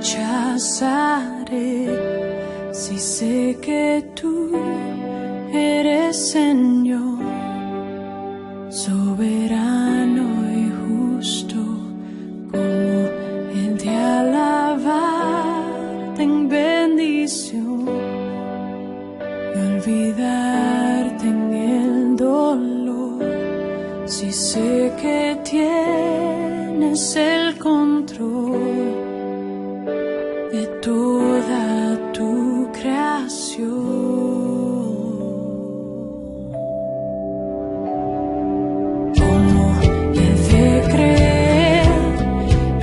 rechazaré si sé que tú eres Señor, soberano y justo, como el de alabarte en bendición y olvidarte en el dolor, si sé que tienes el control de toda tu creación. Como he de creer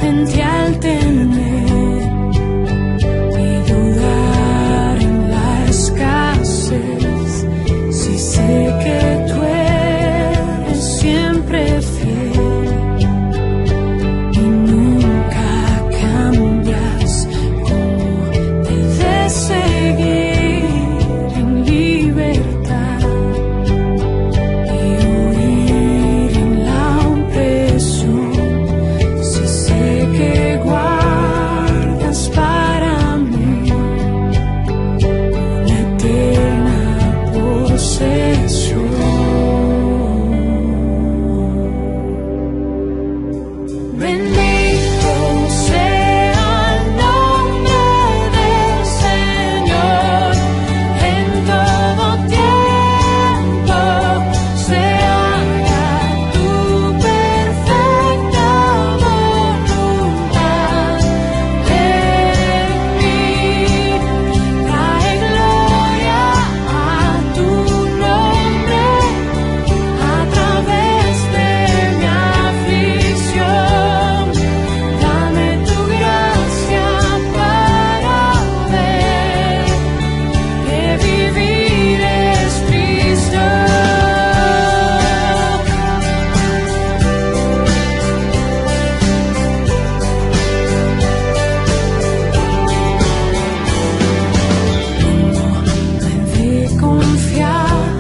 en ti al tener y dudar en la escasez, si sé que tú eres siempre fiel y nunca cambias. Como he de seguir en libertad y huir en la opresión, si sé que guardas para mí una eterna posesión. Bendito sea el nombre del Señor en todo tiempo, se haga tu perfecta voluntad en mí. Trae gloria a tu nombre a través de mi aflicción. Dame tu gracia para ver que vivir es Cristo. He de confiar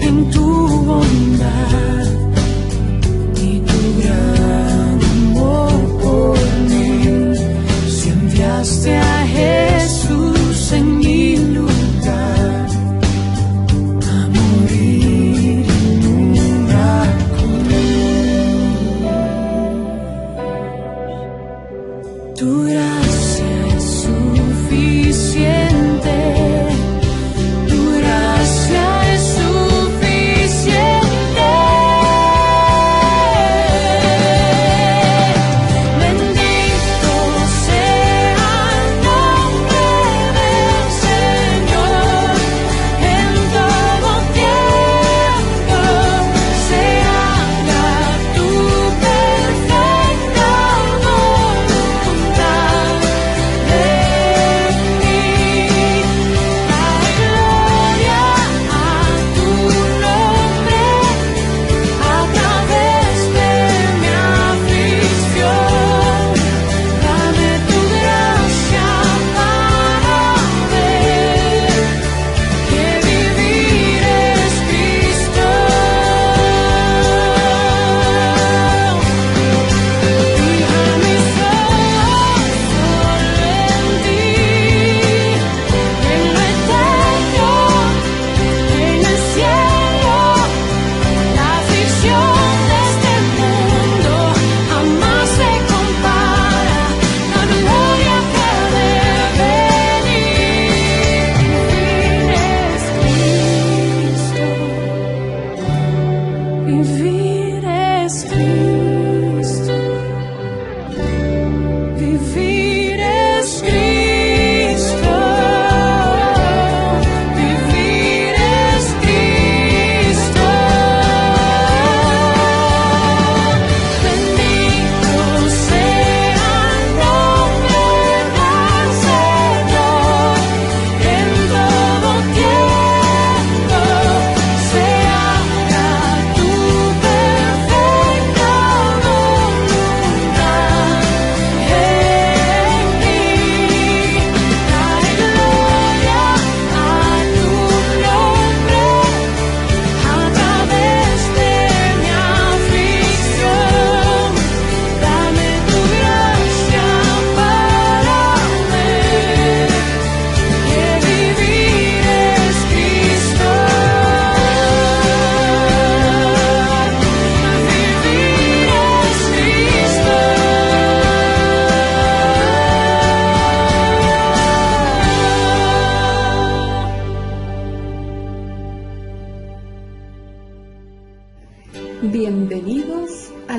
en tu bondad y tu gran amor por mí. Si enviaste a Jesús en mi lugar a morir en una cruz, tu gracia es suficiente. Tu gracia es suficiente. Bendito sea el nombre del Señor en todo tiempo, se haga tu perfecta voluntad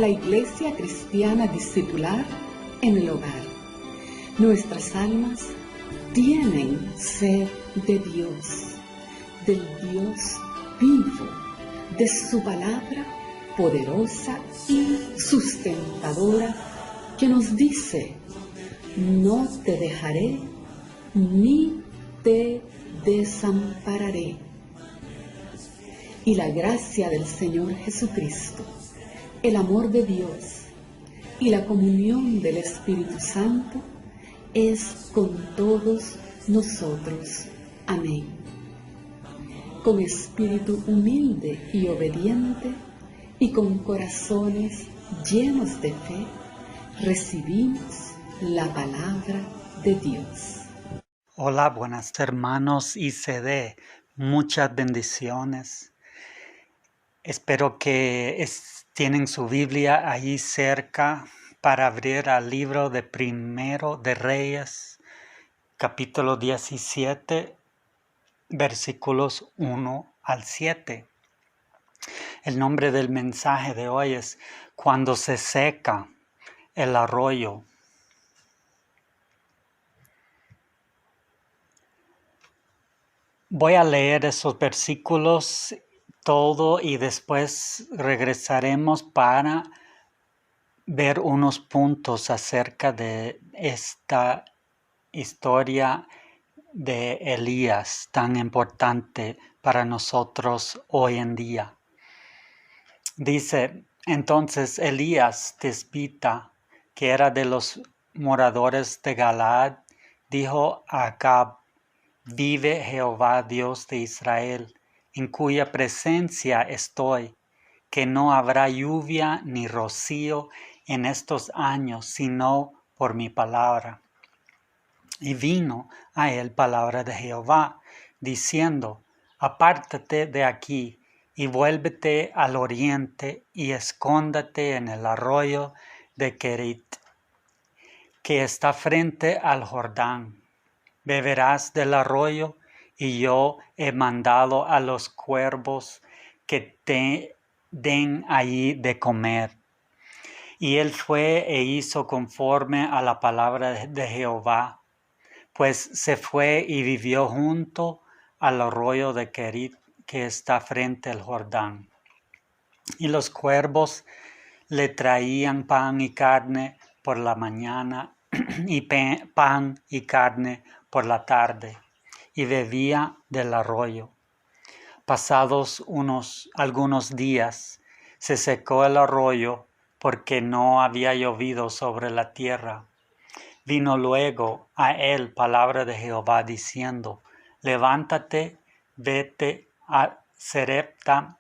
la Iglesia Cristiana Discipular en el hogar. Nuestras almas tienen sed de Dios, del Dios vivo, de su palabra poderosa y sustentadora que nos dice: no te dejaré ni te desampararé. Y la gracia del Señor Jesucristo, el amor de Dios y la comunión del Espíritu Santo es con todos nosotros. Amén. Con espíritu humilde y obediente y con corazones llenos de fe, recibimos la palabra de Dios. Hola, buenas hermanos ICD, muchas bendiciones. Espero que tienen su Biblia ahí cerca para abrir al libro de Primero de Reyes, capítulo 17, versículos 1 al 7. El nombre del mensaje de hoy es Cuando se seca el arroyo. Voy a leer esos versículos todo y después regresaremos para ver unos puntos acerca de esta historia de Elías tan importante para nosotros hoy en día. Dice, entonces Elías Tisbita, que era de los moradores de Galaad, dijo a Acab: vive Jehová Dios de Israel, en cuya presencia estoy, que no habrá lluvia ni rocío en estos años, sino por mi palabra. Y vino a él palabra de Jehová, diciendo: apártate de aquí, y vuélvete al oriente, y escóndate en el arroyo de Querit, que está frente al Jordán. Beberás del arroyo, y yo he mandado a los cuervos que te den allí de comer. Y él fue e hizo conforme a la palabra de Jehová, pues se fue y vivió junto al arroyo de Querit, que está frente al Jordán. Y los cuervos le traían pan y carne por la mañana, y pan y carne por la tarde, y bebía del arroyo. Pasados algunos días, se secó el arroyo, porque no había llovido sobre la tierra. Vino luego a él palabra de Jehová, diciendo: levántate, vete a Sarepta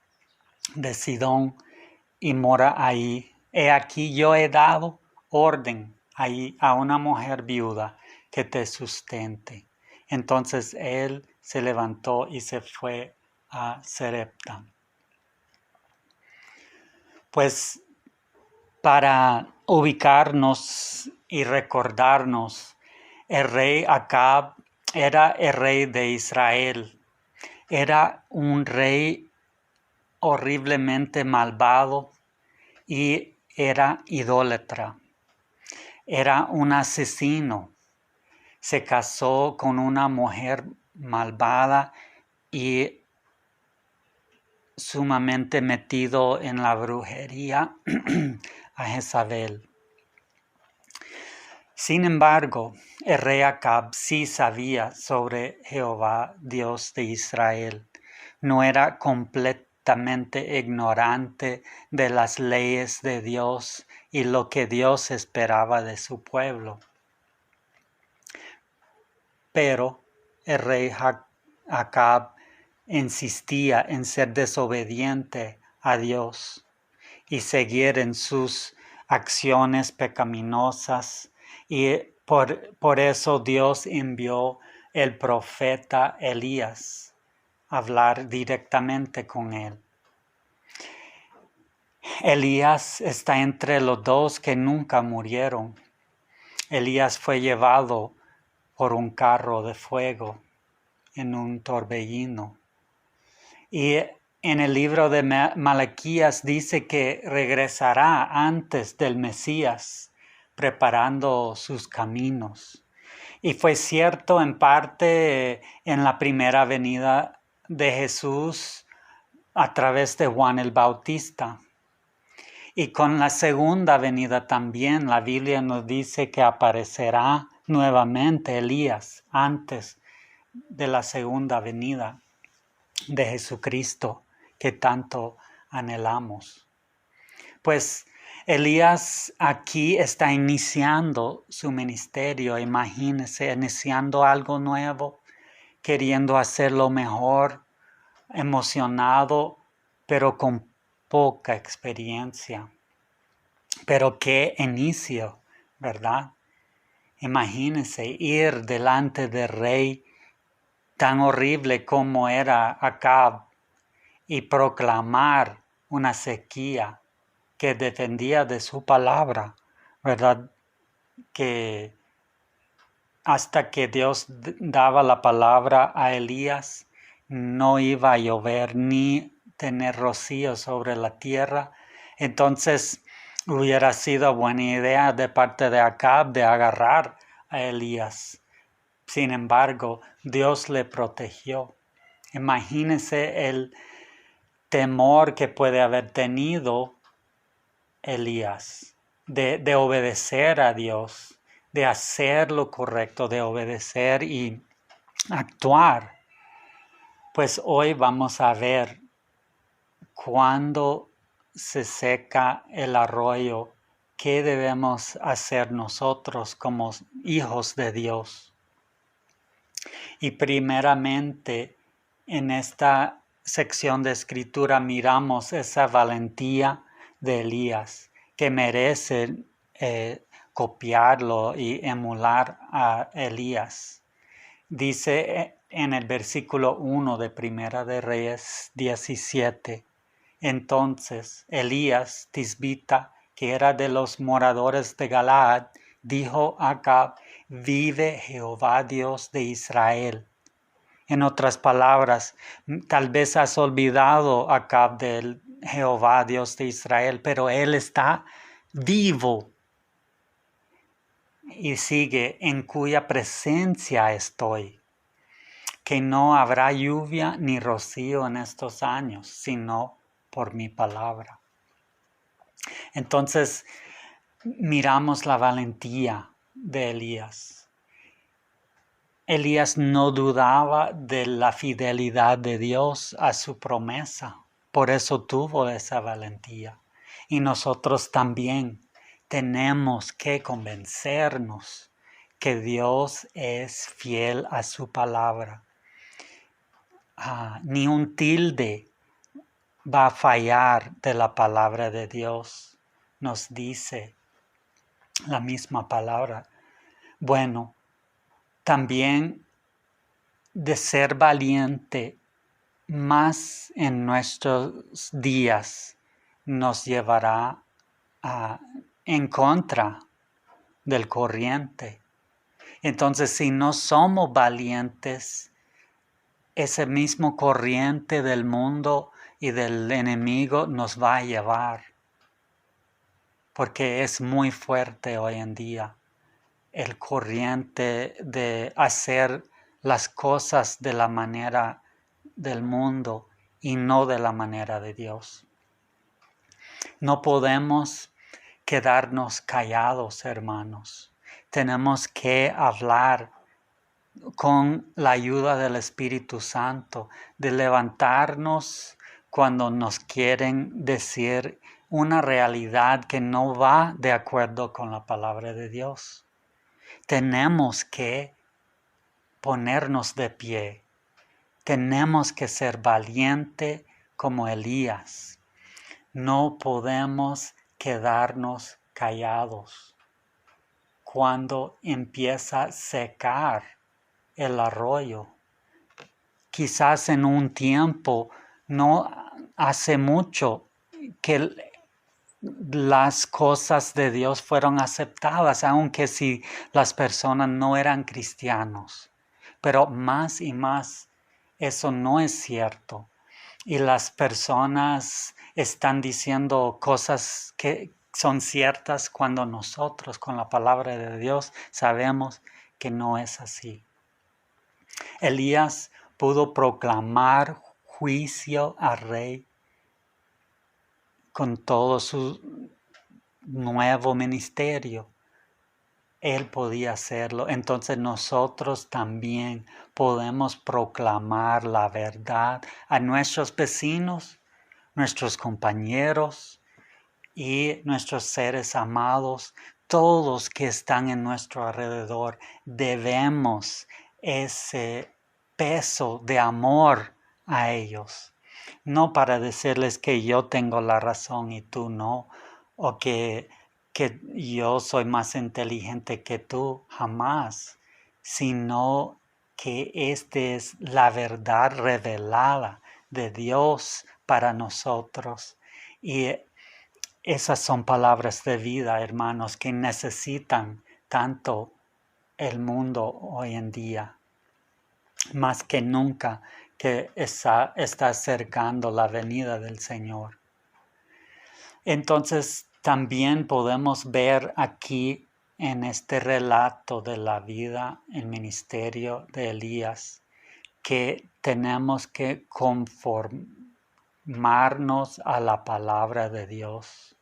de Sidón, y mora ahí. He aquí yo he dado orden ahí a una mujer viuda que te sustente. Entonces él se levantó y se fue a Sarepta. Pues para ubicarnos y recordarnos, el rey Acab era el rey de Israel. Era un rey horriblemente malvado y era idólatra. Era un asesino. Se casó con una mujer malvada y sumamente metido en la brujería a Jezabel. Sin embargo, el rey Acab sí sabía sobre Jehová, Dios de Israel. No era completamente ignorante de las leyes de Dios y lo que Dios esperaba de su pueblo. Pero el rey Acab insistía en ser desobediente a Dios y seguir en sus acciones pecaminosas, y por eso Dios envió el profeta Elías a hablar directamente con él. Elías está entre los dos que nunca murieron. Elías fue llevado por un carro de fuego en un torbellino. Y en el libro de Malaquías dice que regresará antes del Mesías, preparando sus caminos. Y fue cierto en parte en la primera venida de Jesús a través de Juan el Bautista. Y con la segunda venida también, la Biblia nos dice que aparecerá nuevamente Elías antes de la segunda venida de Jesucristo que tanto anhelamos. Pues Elías aquí está iniciando su ministerio, imagínense, iniciando algo nuevo, queriendo hacerlo mejor, emocionado, pero con poca experiencia. Pero qué inicio, ¿verdad? Imagínense ir delante del rey tan horrible como era Acab y proclamar una sequía que dependía de su palabra, ¿verdad? Que hasta que Dios daba la palabra a Elías, no iba a llover ni tener rocío sobre la tierra. Entonces hubiera sido buena idea de parte de Acab de agarrar a Elías. Sin embargo, Dios le protegió. Imagínense el temor que puede haber tenido Elías de obedecer a Dios, de hacer lo correcto, de obedecer y actuar. Pues hoy vamos a ver cuando se seca el arroyo, qué debemos hacer nosotros como hijos de Dios. Y primeramente en esta sección de escritura miramos esa valentía de Elías que merece copiarlo y emular a Elías. Dice en el versículo 1 de Primera de Reyes 17, entonces Elías Tisbita, que era de los moradores de Galaad, dijo a Acab, vive Jehová Dios de Israel. En otras palabras, tal vez has olvidado Acab del Jehová Dios de Israel, pero él está vivo. Y sigue, en cuya presencia estoy, que no habrá lluvia ni rocío en estos años, sino por mi palabra. Entonces, miramos la valentía de Elías. Elías no dudaba de la fidelidad de Dios a su promesa, por eso tuvo esa valentía. Y nosotros también tenemos que convencernos que Dios es fiel a su palabra. Ni un tilde va a fallar de la palabra de Dios, nos dice la misma palabra. Bueno, también de ser valiente más en nuestros días nos llevará en contra del corriente. Entonces, si no somos valientes, ese mismo corriente del mundo y del enemigo nos va a llevar, porque es muy fuerte hoy en día el corriente de hacer las cosas de la manera del mundo y no de la manera de Dios. No podemos quedarnos callados, hermanos. Tenemos que hablar con la ayuda del Espíritu Santo, de levantarnos cuando nos quieren decir una realidad que no va de acuerdo con la palabra de Dios. Tenemos que ponernos de pie. Tenemos que ser valientes como Elías. No podemos quedarnos callados cuando empieza a secar el arroyo. Quizás en un tiempo, no hace mucho, que las cosas de Dios fueron aceptadas, aunque si las personas no eran cristianos. Pero más y más eso no es cierto. y las personas están diciendo cosas que son ciertas cuando nosotros con la palabra de Dios sabemos que no es así. Elías pudo proclamar juicio al rey con todo su nuevo ministerio. Él podía hacerlo. Entonces nosotros también podemos proclamar la verdad a nuestros vecinos, nuestros compañeros y nuestros seres amados, todos que están en nuestro alrededor. Debemos ese peso de amor a ellos. No para decirles que yo tengo la razón y tú no, o que yo soy más inteligente que tú, jamás, sino que esta es la verdad revelada de Dios para nosotros. Y esas son palabras de vida, hermanos, que necesitan tanto el mundo hoy en día, más que nunca que está acercando la venida del Señor. Entonces, también podemos ver aquí en este relato de la vida, el ministerio de Elías, que tenemos que conformarnos a la palabra de Dios.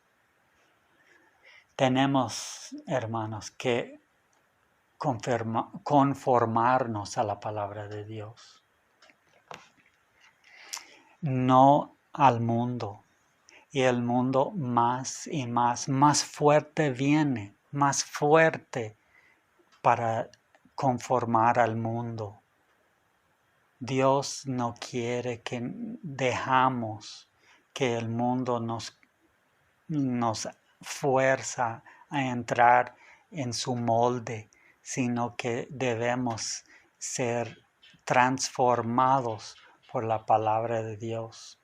Tenemos, hermanos, que conformarnos a la palabra de Dios, no al mundo. Y el mundo más y más fuerte viene, más fuerte para conformar al mundo. Dios no quiere que dejamos que el mundo nos fuerza a entrar en su molde, sino que debemos ser transformados por la palabra de Dios.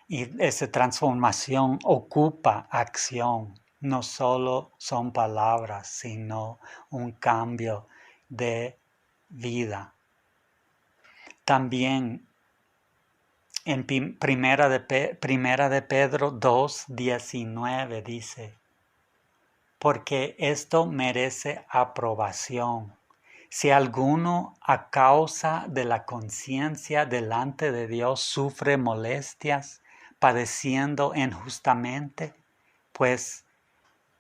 Y esa transformación ocupa acción, no solo son palabras, sino un cambio de vida. También en Primera de Pedro 2:19 dice, porque esto merece aprobación. Si alguno a causa de la conciencia delante de Dios sufre molestias, padeciendo injustamente, pues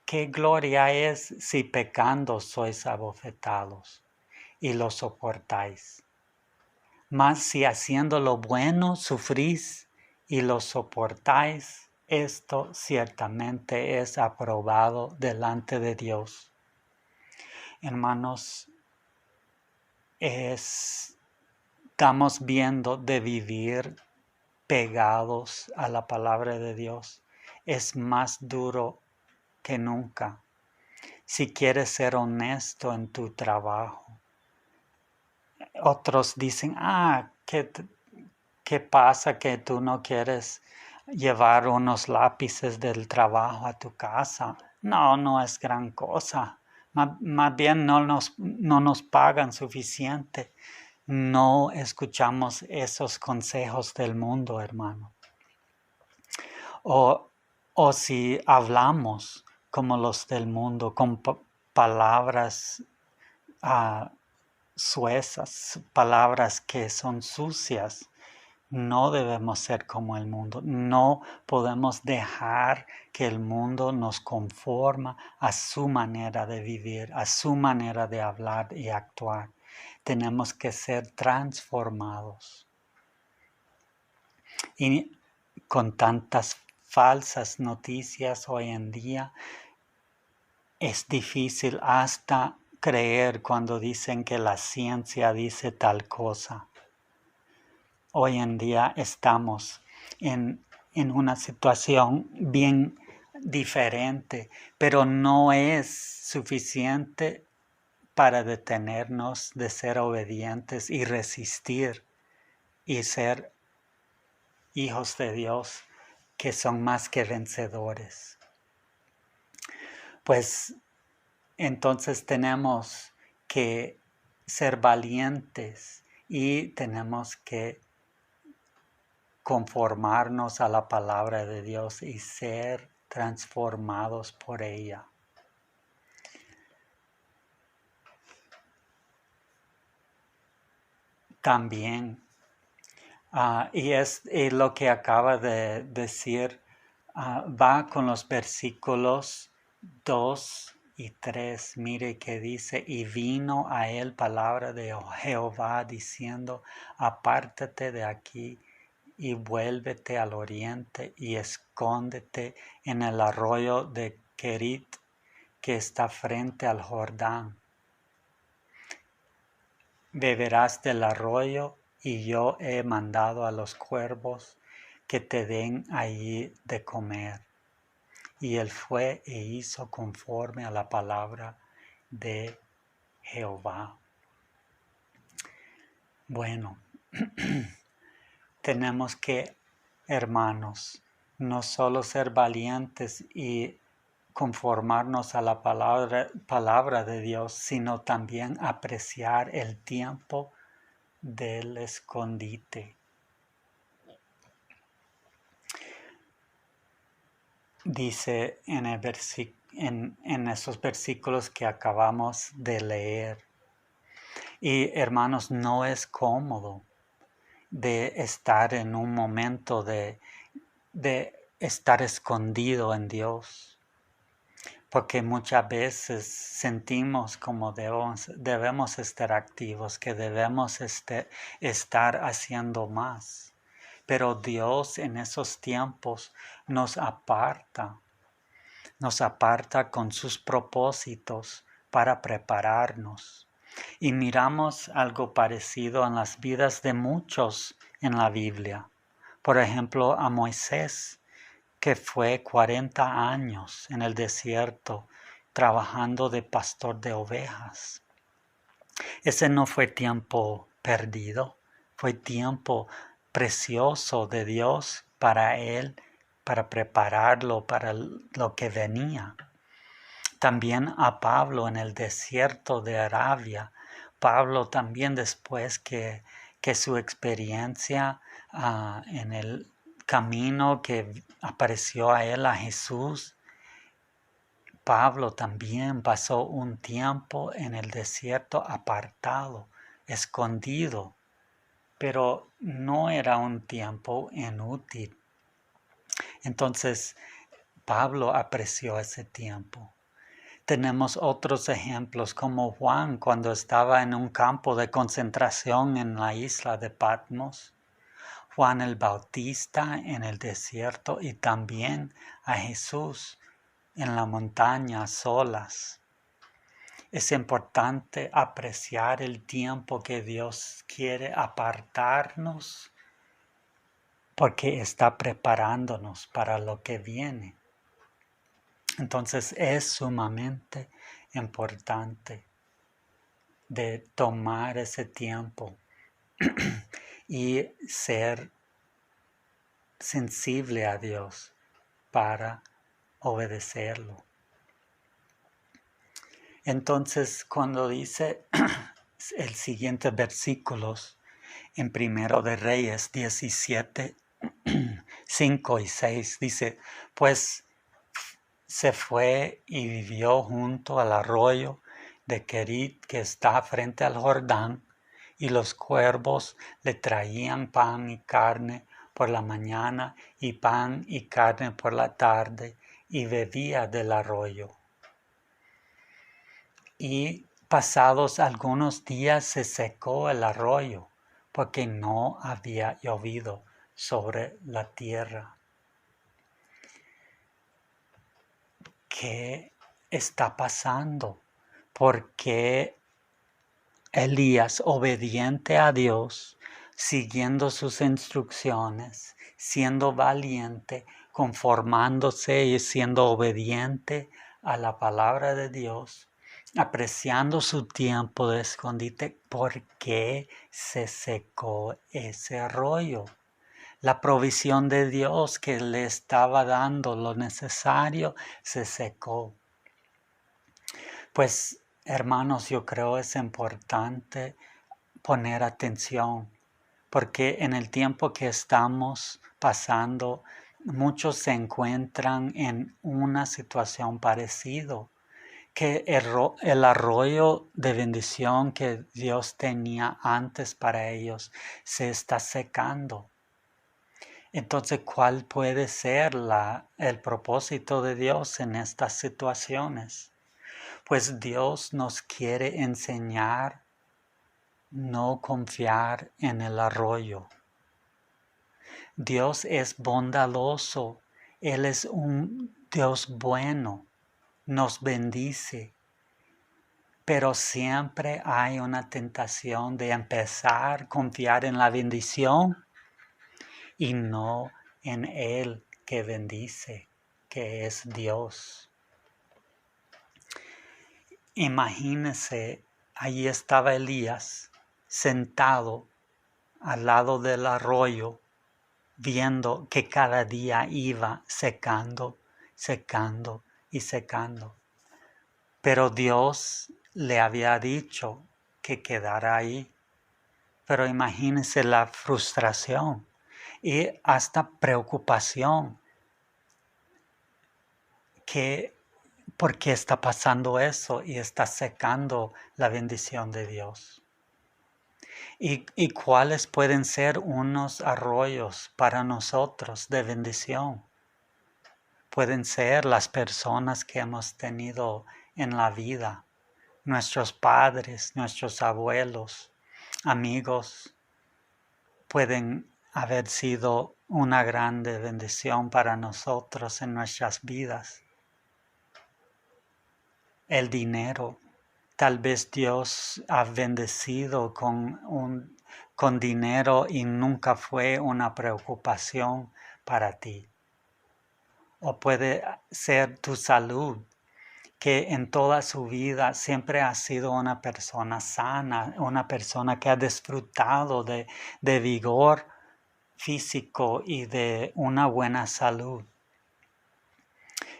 qué gloria es si pecando sois abofetados y lo soportáis. Mas si haciendo lo bueno sufrís y lo soportáis, esto ciertamente es aprobado delante de Dios. Hermanos, estamos viendo de vivir pegados a la palabra de Dios. Es más duro que nunca. Si quieres ser honesto en tu trabajo. Otros dicen, ¿qué pasa que tú no quieres llevar unos lápices del trabajo a tu casa? No es gran cosa. Más bien no nos pagan suficiente. No escuchamos esos consejos del mundo, hermano. O si hablamos como los del mundo, con palabras suezas, palabras que son sucias, no debemos ser como el mundo. No podemos dejar que el mundo nos conforma a su manera de vivir, a su manera de hablar y actuar. Tenemos que ser transformados. Y con tantas falsas noticias hoy en día, es difícil hasta creer cuando dicen que la ciencia dice tal cosa. Hoy en día estamos en una situación bien diferente, pero no es suficiente para detenernos de ser obedientes y resistir y ser hijos de Dios que son más que vencedores. Pues entonces tenemos que ser valientes y tenemos que conformarnos a la palabra de Dios y ser transformados por ella. También, y lo que acaba de decir, va con los versículos 2 y 3. Mire que dice, y vino a él palabra de Jehová diciendo, apártate de aquí y vuélvete al oriente y escóndete en el arroyo de Querit que está frente al Jordán. Beberás del arroyo y yo he mandado a los cuervos que te den allí de comer. Y él fue e hizo conforme a la palabra de Jehová. Bueno, tenemos que, hermanos, no solo ser valientes y conformarnos a la palabra de Dios, sino también apreciar el tiempo del escondite. Dice en esos versículos que acabamos de leer. Y hermanos, no es cómodo de estar en un momento de estar escondido en Dios. Porque muchas veces sentimos como debemos estar activos, que debemos estar haciendo más. Pero Dios en esos tiempos nos aparta con sus propósitos para prepararnos. Y miramos algo parecido en las vidas de muchos en la Biblia. Por ejemplo, a Moisés, que fue 40 años en el desierto trabajando de pastor de ovejas. Ese no fue tiempo perdido, fue tiempo precioso de Dios para él, para prepararlo para lo que venía. También a Pablo en el desierto de Arabia. Pablo también después que su experiencia en el camino que apareció a él a Jesús, Pablo también pasó un tiempo en el desierto apartado, escondido, pero no era un tiempo inútil. Entonces, Pablo apreció ese tiempo. Tenemos otros ejemplos como Juan cuando estaba en un campo de concentración en la isla de Patmos. Juan el Bautista en el desierto y también a Jesús en la montaña solas. Es importante apreciar el tiempo que Dios quiere apartarnos porque está preparándonos para lo que viene. Entonces es sumamente importante de tomar ese tiempo y ser sensible a Dios para obedecerlo. Entonces, cuando dice el siguiente versículos en 1 de Reyes 17, 5 y 6, dice, pues se fue y vivió junto al arroyo de Querit que está frente al Jordán, y los cuervos le traían pan y carne por la mañana y pan y carne por la tarde, y bebía del arroyo. Y pasados algunos días se secó el arroyo, porque no había llovido sobre la tierra. ¿Qué está pasando? ¿Por qué Elías, obediente a Dios, siguiendo sus instrucciones, siendo valiente, conformándose y siendo obediente a la palabra de Dios, apreciando su tiempo de escondite, por qué se secó ese arroyo? La provisión de Dios que le estaba dando lo necesario se secó. Pues, hermanos, yo creo es importante poner atención, porque en el tiempo que estamos pasando, muchos se encuentran en una situación parecida, que el arroyo de bendición que Dios tenía antes para ellos se está secando. Entonces, ¿cuál puede ser el propósito de Dios en estas situaciones? Pues Dios nos quiere enseñar no confiar en el arroyo. Dios es bondadoso, Él es un Dios bueno, nos bendice, pero siempre hay una tentación de empezar a confiar en la bendición y no en Él que bendice, que es Dios. Imagínense, allí estaba Elías sentado al lado del arroyo, viendo que cada día iba secando, secando y secando. Pero Dios le había dicho que quedara ahí. Pero imagínense la frustración y hasta preocupación. ¿Por qué está pasando eso y está secando la bendición de Dios? ¿Y cuáles pueden ser unos arroyos para nosotros de bendición? Pueden ser las personas que hemos tenido en la vida, nuestros padres, nuestros abuelos, amigos, pueden haber sido una grande bendición para nosotros en nuestras vidas. El dinero. Tal vez Dios ha bendecido con dinero y nunca fue una preocupación para ti. O puede ser tu salud, que en toda su vida siempre ha sido una persona sana, una persona que ha disfrutado de vigor físico y de una buena salud.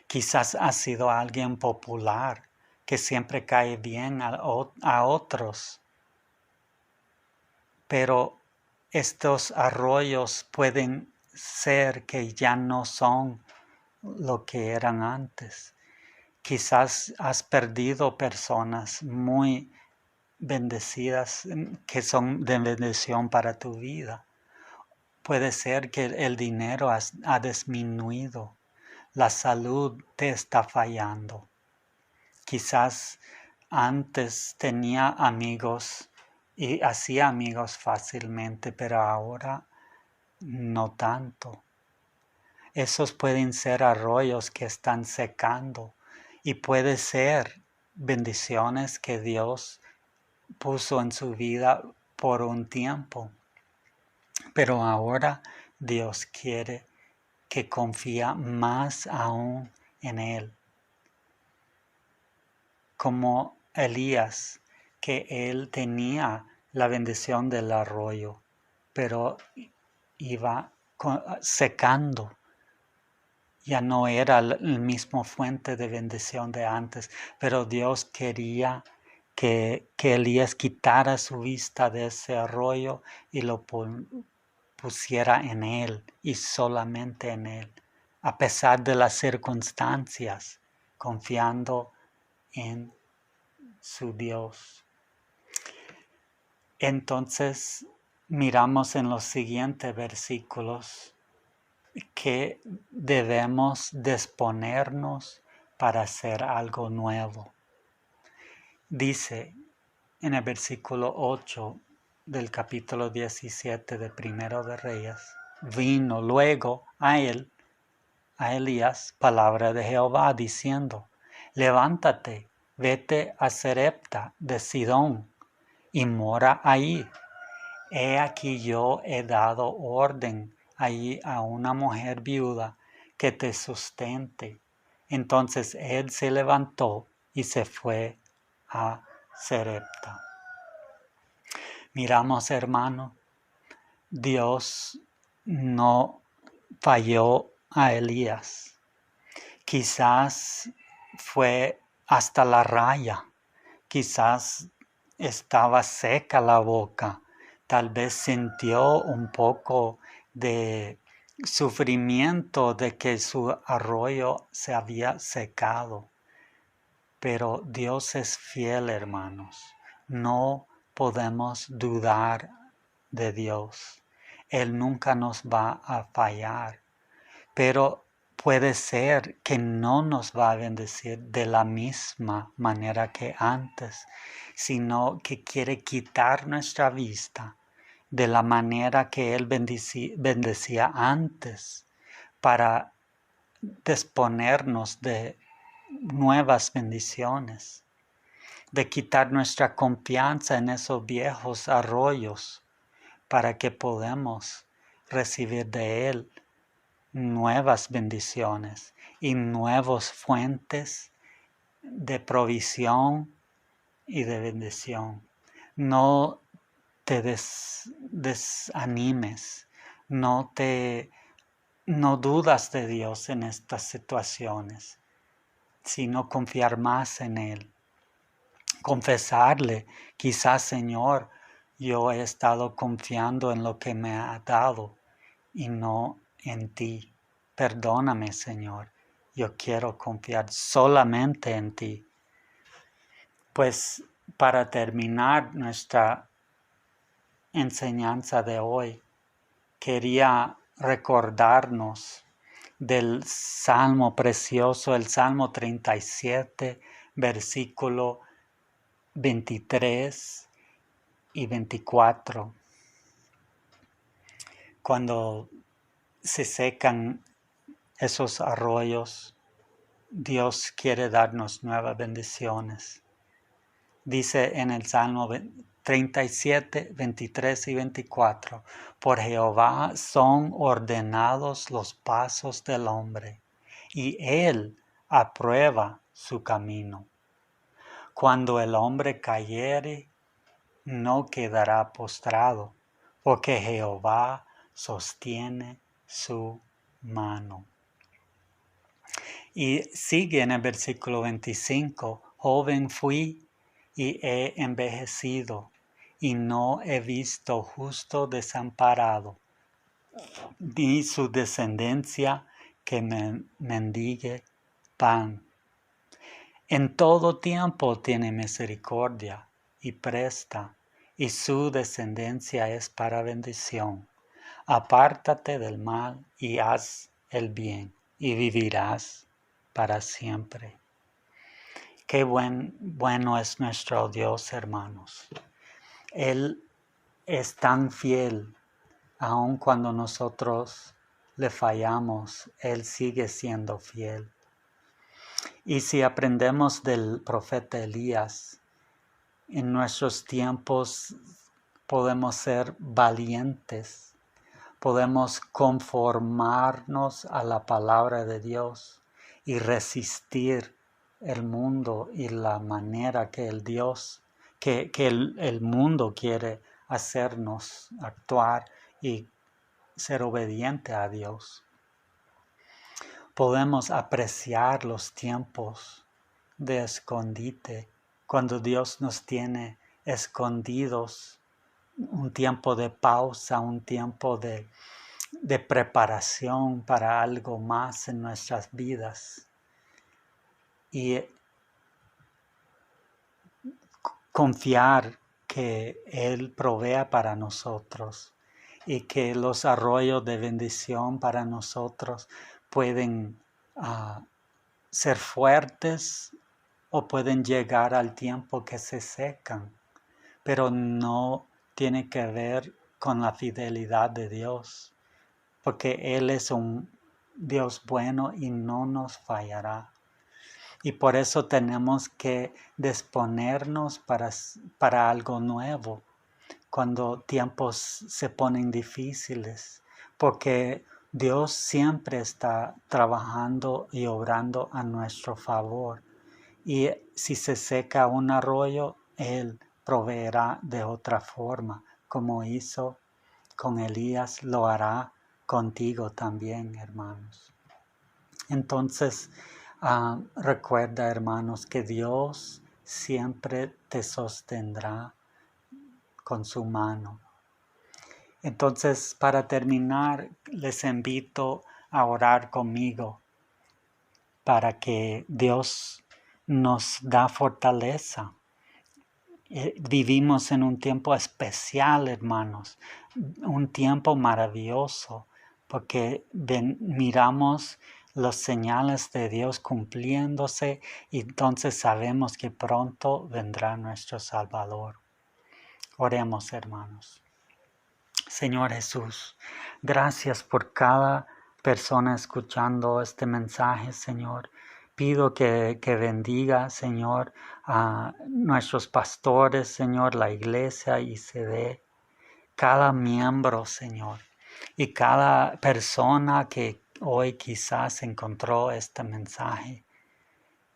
Quizás ha sido alguien popular, que siempre cae bien a otros. Pero estos arroyos pueden ser que ya no son lo que eran antes. Quizás has perdido personas muy bendecidas que son de bendición para tu vida. Puede ser que el dinero ha disminuido, la salud te está fallando. Quizás antes tenía amigos y hacía amigos fácilmente, pero ahora no tanto. Esos pueden ser arroyos que están secando y puede ser bendiciones que Dios puso en su vida por un tiempo. Pero ahora Dios quiere que confía más aún en Él. Como Elías, que él tenía la bendición del arroyo, pero iba secando. Ya no era el mismo fuente de bendición de antes, pero Dios quería que Elías quitara su vista de ese arroyo y lo pusiera en Él y solamente en Él, a pesar de las circunstancias, confiando en su Dios. Entonces miramos en los siguientes versículos que debemos disponernos para hacer algo nuevo. Dice en el versículo 8 del capítulo 17 de Primero de Reyes, vino luego a Elías, palabra de Jehová, diciendo, levántate, vete a Sarepta de Sidón y mora ahí. He aquí yo he dado orden allí a una mujer viuda que te sustente. Entonces él se levantó y se fue a Sarepta. Miramos, hermano, Dios no falló a Elías. Quizás fue hasta la raya, quizás estaba seca la boca, tal vez sintió un poco de sufrimiento de que su arroyo se había secado. Pero Dios es fiel, hermanos. No podemos dudar de Dios. Él nunca nos va a fallar. Pero puede ser que no nos va a bendecir de la misma manera que antes, sino que quiere quitar nuestra vista de la manera que Él bendecía antes para disponernos de nuevas bendiciones, de quitar nuestra confianza en esos viejos arroyos para que podamos recibir de Él nuevas bendiciones y nuevas fuentes de provisión y de bendición. No te desanimes, no dudas de Dios en estas situaciones, sino confiar más en Él. Confesarle, quizás, Señor, yo he estado confiando en lo que me ha dado y no en ti. Perdóname, Señor, yo quiero confiar solamente en ti. Pues para terminar nuestra enseñanza de hoy, quería recordarnos del Salmo precioso, el Salmo 37, versículo 23 y 24. Cuando se secan esos arroyos, Dios quiere darnos nuevas bendiciones. Dice en el Salmo 37, 23 y 24, por Jehová son ordenados los pasos del hombre, y Él aprueba su camino. Cuando el hombre cayere, no quedará postrado, porque Jehová sostiene su mano. Y sigue en el versículo 25, joven fui y he envejecido, y no he visto justo desamparado, ni su descendencia que mendigue pan. En todo tiempo tiene misericordia y presta, y su descendencia es para bendición. Apártate del mal y haz el bien, y vivirás para siempre. Qué bueno es nuestro Dios, hermanos. Él es tan fiel, aun cuando nosotros le fallamos, Él sigue siendo fiel. Y si aprendemos del profeta Elías, en nuestros tiempos podemos ser valientes, podemos conformarnos a la palabra de Dios y resistir el mundo y la manera que el mundo quiere hacernos actuar y ser obediente a Dios. Podemos apreciar los tiempos de escondite, cuando Dios nos tiene escondidos, un tiempo de pausa, un tiempo de preparación para algo más en nuestras vidas. Y confiar que Él provea para nosotros y que los arroyos de bendición para nosotros pueden ser fuertes o pueden llegar al tiempo que se secan, pero no tiene que ver con la fidelidad de Dios, porque Él es un Dios bueno y no nos fallará. Y por eso tenemos que disponernos para algo nuevo cuando tiempos se ponen difíciles, porque Dios siempre está trabajando y obrando a nuestro favor. Y si se seca un arroyo, Él proveerá de otra forma, como hizo con Elías, lo hará contigo también, hermanos. Entonces, recuerda, hermanos, que Dios siempre te sostendrá con su mano. Entonces, para terminar, les invito a orar conmigo para que Dios nos da fortaleza. Vivimos en un tiempo especial, hermanos, un tiempo maravilloso, porque miramos los señales de Dios cumpliéndose y entonces sabemos que pronto vendrá nuestro Salvador. Oremos, hermanos. Señor Jesús, gracias por cada persona escuchando este mensaje, Señor. Pido que bendiga, Señor, a nuestros pastores, Señor, la iglesia ICD, cada miembro, Señor, y cada persona que hoy quizás encontró este mensaje.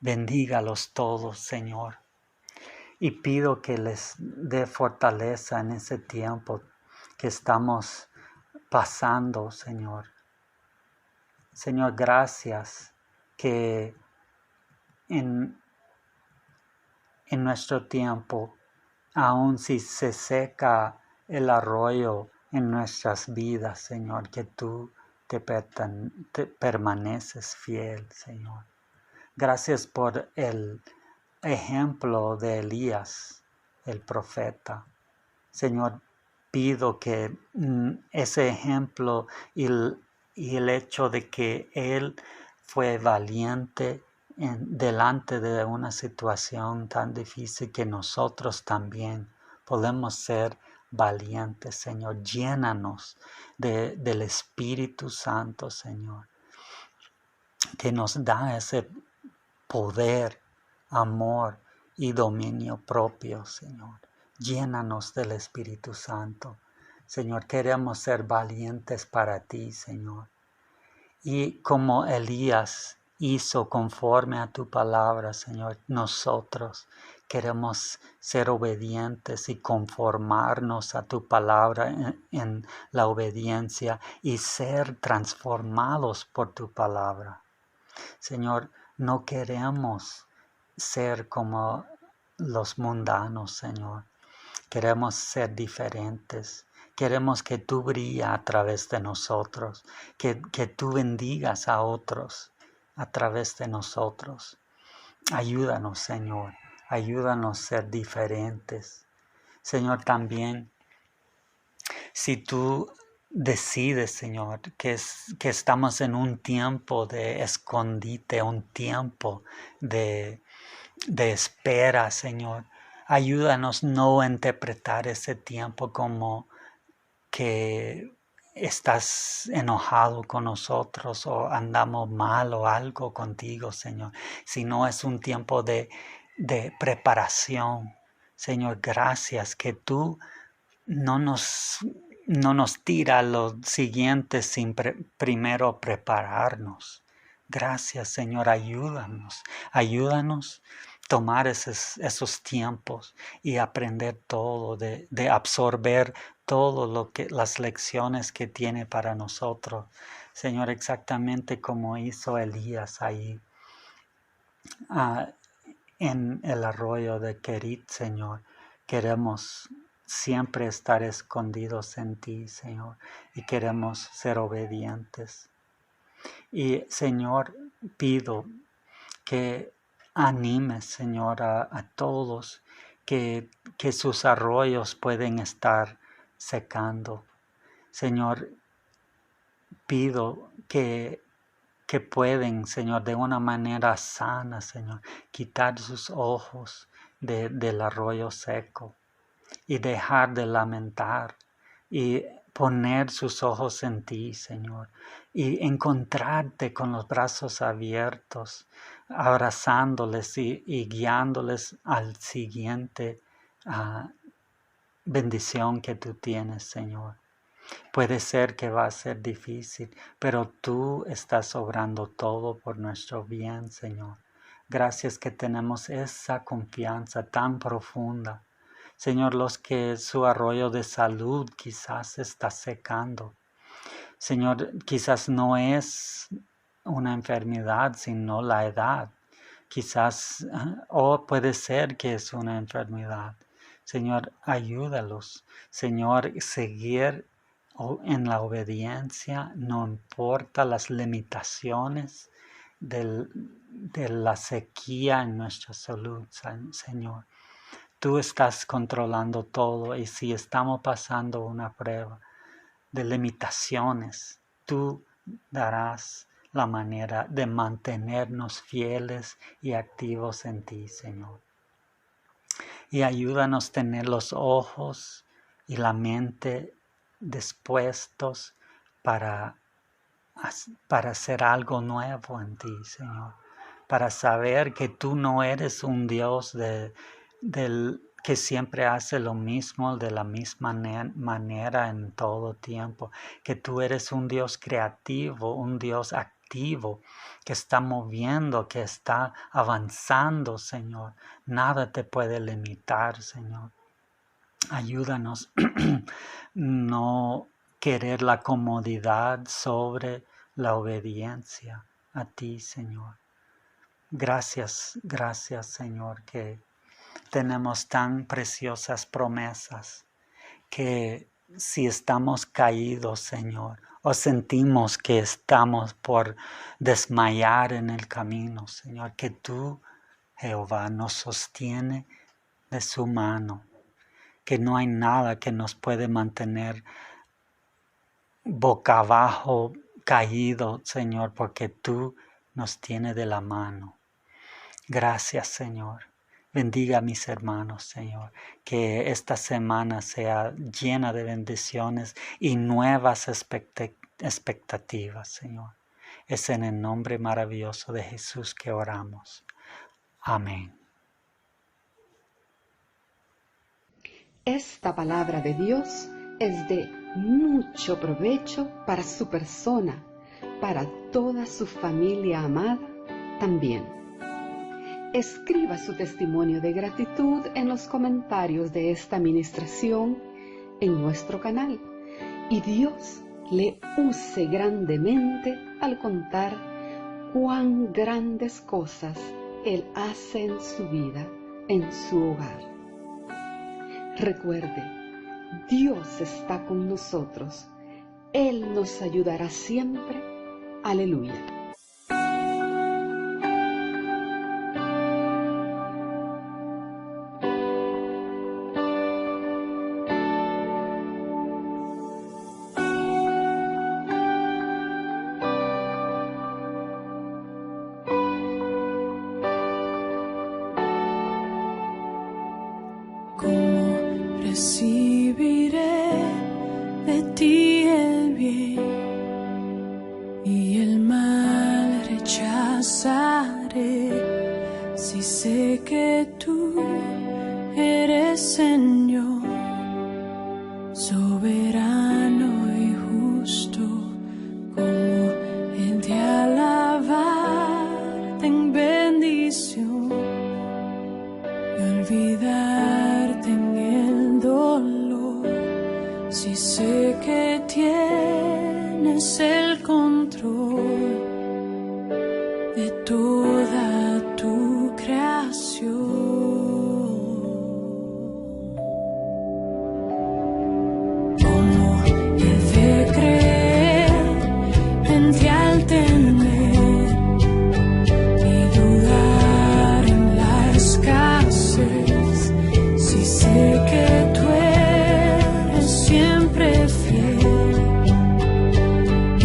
Bendígalos todos, Señor. Y pido que les dé fortaleza en ese tiempo que estamos pasando, Señor. Señor, gracias que en nuestro tiempo, aun si se seca el arroyo en nuestras vidas, Señor, que tú te permaneces fiel, Señor. Gracias por el ejemplo de Elías, el profeta. Señor, pido que ese ejemplo y el hecho de que él fue valiente delante de una situación tan difícil, que nosotros también podemos ser valientes, Señor. Llénanos del Espíritu Santo, Señor, que nos da ese poder, amor y dominio propio, Señor. Llénanos del Espíritu Santo. Señor, queremos ser valientes para ti, Señor. Y como Elías hizo conforme a tu palabra, Señor, nosotros queremos ser obedientes y conformarnos a tu palabra en la obediencia y ser transformados por tu palabra. Señor, no queremos ser como los mundanos, Señor. Queremos ser diferentes. Queremos que tú brilles a través de nosotros, que tú bendigas a otros a través de nosotros. Ayúdanos, Señor. Ayúdanos a ser diferentes. Señor, también, si tú decides, Señor, que estamos en un tiempo de escondite, un tiempo de espera, Señor, ayúdanos no a interpretar ese tiempo como que estás enojado con nosotros o andamos mal o algo contigo, Señor, sino es un tiempo de preparación. Señor, gracias que tú no nos tira a lo siguiente sin primero prepararnos. Gracias, Señor, ayúdanos a tomar esos tiempos y aprender todo, de absorber todo las lecciones que tiene para nosotros. Señor, exactamente como hizo Elías ahí en el arroyo de Querit, Señor. Queremos siempre estar escondidos en ti, Señor, y queremos ser obedientes. Y, Señor, pido que animes, Señor, a todos que sus arroyos pueden estar secando. Señor, pido que pueden, Señor, de una manera sana, Señor, quitar sus ojos del arroyo seco y dejar de lamentar y poner sus ojos en ti, Señor, y encontrarte con los brazos abiertos, abrazándoles y guiándoles al siguiente bendición que tú tienes, Señor. Puede ser que va a ser difícil, pero tú estás obrando todo por nuestro bien, Señor. Gracias que tenemos esa confianza tan profunda. Señor, los que su arroyo de salud quizás está secando. Señor, quizás no es una enfermedad, sino la edad. Quizás, o puede ser que es una enfermedad. Señor, ayúdalos. Señor, seguir en la obediencia, no importa las limitaciones de la sequía en nuestra salud, Señor. Tú estás controlando todo, y si estamos pasando una prueba de limitaciones, tú darás la manera de mantenernos fieles y activos en ti, Señor. Y ayúdanos a tener los ojos y la mente dispuestos para hacer algo nuevo en ti, Señor. Para saber que tú no eres un Dios que siempre hace lo mismo de la misma manera en todo tiempo. Que tú eres un Dios creativo, un Dios activo, que está moviendo, que está avanzando, Señor. Nada te puede limitar, Señor. Ayúdanos no querer la comodidad sobre la obediencia a ti, Señor. Gracias, Señor, que tenemos tan preciosas promesas, que si estamos caídos, Señor, o sentimos que estamos por desmayar en el camino, Señor, que tú, Jehová, nos sostiene de su mano, que no hay nada que nos puede mantener boca abajo, caído, Señor, porque tú nos tienes de la mano. Gracias, Señor. Bendiga a mis hermanos, Señor. Que esta semana sea llena de bendiciones y nuevas expectativas, Señor. Es en el nombre maravilloso de Jesús que oramos. Amén. Esta palabra de Dios es de mucho provecho para su persona, para toda su familia amada también. Escriba su testimonio de gratitud en los comentarios de esta ministración en nuestro canal, y Dios le use grandemente al contar cuán grandes cosas Él hace en su vida, en su hogar. Recuerde, Dios está con nosotros. Él nos ayudará siempre. Aleluya. ¿Cómo recibiré de ti el bien y el mal rechazaré? Si sé que tú eres Señor, soberano y justo, como el de alabarte en bendición y olvidarte en el dolor. Si sé que tienes el control de toda tu creación. Como el de creer en ti al tener y dudar en la escasez. Si sé que tú eres siempre fiel y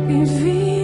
vivir.